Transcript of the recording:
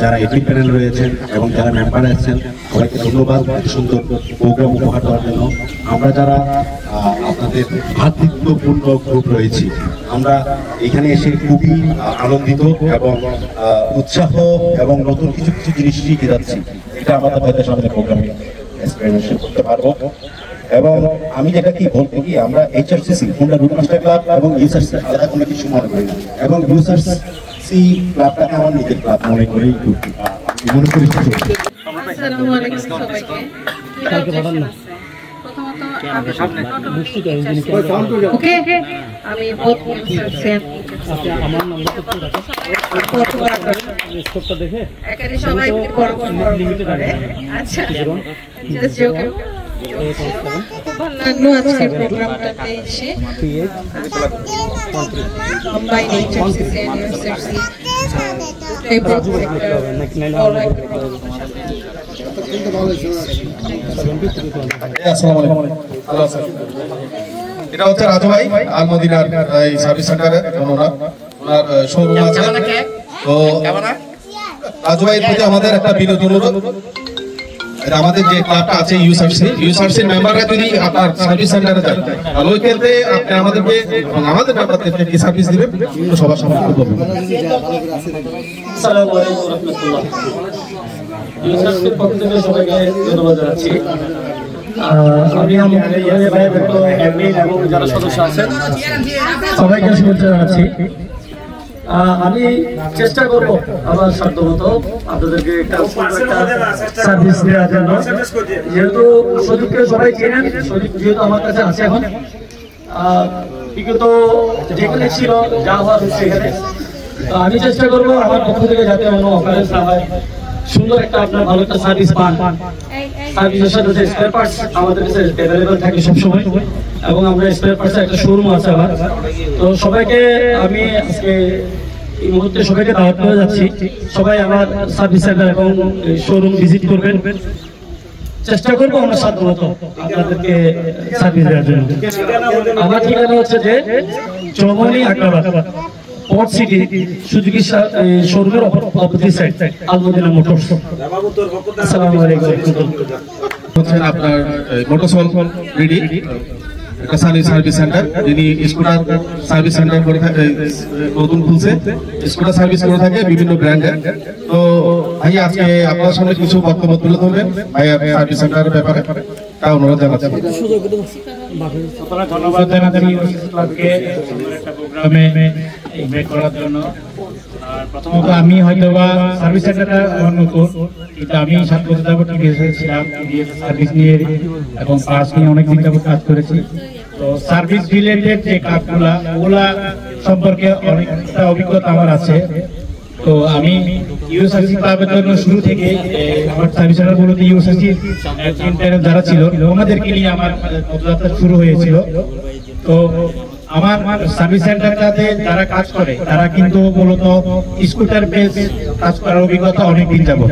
যারা এটি প্যানেল রয়েছেন এবং যারা মেম্বার আছেন সবাইকে ধন্যবাদ সুন্দর প্রোগ্রাম উপহার দেওয়ার জন্য। আমরা যারা আপনাদের ভ্রাতৃত্বপূর্ণ গ্রুপ রয়েছি আমরা এখানে এসে খুবই আনন্দিত এবং উৎসাহ এবং নতুন কিছু কিছু জিনিস শিখে যাচ্ছি। এটা আমাদের হয়তো সামনে প্রোগ্রামে এক্সপেরিমেন্ট করতে পারবো। এবং আমি যেটা কি বলতে কি আমরা এইচআরসিসি খুলনা রুট মাস্টার ক্লাব এবং ইউসারসি আলাদা কোনো কিছু মনে করি না এবং ইউসারসি ক্লাবটাকে আমার নিজের ক্লাব মনে করি মনে করি। আসসালামু আলাইকুম সবাইকে। আমি সবাই খুব ভালো লাগলো আজকের প্রোগ্রামটাতে এসে। এটা হচ্ছে রাজু ভাই আলমদিনার সার্ভিস সেন্টারের ওনার শোরুম আছে। তো রাজু ভাইয়ের প্রতি আমাদের একটা বিনোদ অনুরোধ, আমাদের যে ক্লাবটা আছে ইউসারসির মেম্বাররা যদি আপনার সার্ভিস সেন্টারে যান তাহলে ওইখানে আপনি আমাদেরকে আমাদের মেম্বারদেরকে কি সার্ভিস দিবেন সবার সামনে বলবেন। আসসালামু আলাইকুম ওয়া রাহমাতুল্লাহ। ইউসারসির পক্ষ থেকে সবাইকে ধন্যবাদ জানাচ্ছি। আমি আমাদের ভাই অ্যাডমিন এবং যারা সদস্য আছেন সবাইকে শুভেচ্ছা জানাচ্ছি। আমি চেষ্টা করব আমার সাধ্যমতো আপনাদেরকে একটা সার্ভিস দেওয়ার জন্য। যেহেতু সদীপকে সবাই চেনেন, সদীপ যেহেতু আমার কাছে আছে এখন, বিগত যেখানে ছিল যা হওয়ার সেখানে আমি চেষ্টা করবো আমার পক্ষ থেকে যাতে কোনো অকারেন্স না হয়, সুন্দর একটা আপনার ভালো একটা সার্ভিস পান। সার্ভিসের সাথে যে স্পেয়ার পার্টস আমাদের কাছে অ্যাভেলেবল থাকে সবসময়, এবং আমরা স্পেয়ার পার্টসের একটা শোরুম আছে আমার। তো সবাইকে আমি আজকে এই মুহূর্তে সবাইকে দাওয়াত করে যাচ্ছি, সবাই আমার সার্ভিস সেন্টার এবং শোরুম ভিজিট করবেন। চেষ্টা করবো আমরা সাধ্যমতো আপনাদেরকে সার্ভিস দেওয়ার জন্য। আমার ঠিকানা হচ্ছে যে Chaumoni Agrabad port city Suzuki শোরুমের অপোজিট সাইড আলমদিনা মোটরস। আসসালামু আলাইকুম। হচ্ছেন আপনার মোটরসল রেডি একটা সার্ভিস সেন্টার, যিনি স্কুটার সার্ভিস সেন্টার করে থাকে, নতুন খুলছে, স্কুটার সার্ভিস করে থাকে বিভিন্ন ব্র্যান্ডের। তো ভাই আজকে আপনার সামনে কিছু বক্তব্য তুলে ধরবেন ভাই সার্ভিস সেন্টারের ব্যাপারে, তা অনুরোধ জানাচ্ছি। ধন্যবাদ জানাচ্ছি ক্লাবকে সুন্দর একটা প্রোগ্রামে ইনভাইট করার জন্য। আর প্রথমত আমি হয়তোবা সার্ভিস সেন্টারটা আমার নতুন, কিন্তু আমি 7 বছর যাবত টিভিএসে ছিলাম, টিভিএস সার্ভিস নিয়ে এবং পার্টস নিয়ে অনেকদিন যাবত কাজ করেছি। তো সার্ভিস রিলেটেড যে কাজগুলা ওগুলা সম্পর্কে অনেকটা অভিজ্ঞতা আমার আছে। তো আমি ইউএসএসসি ক্লাবের জন্য শুরু থেকে আমার সার্ভিস সেন্টারগুলোতে ইউএসএসসি যারা ছিল ওনাদেরকে নিয়ে আমার পদযাত্রা শুরু হয়েছিল। তো আমার সার্ভিস সেন্টারটাতে যারা কাজ করে তারা কিন্তু মূলত স্কুটার বেস কাজ করার অভিজ্ঞতা অনেকদিন যাবত।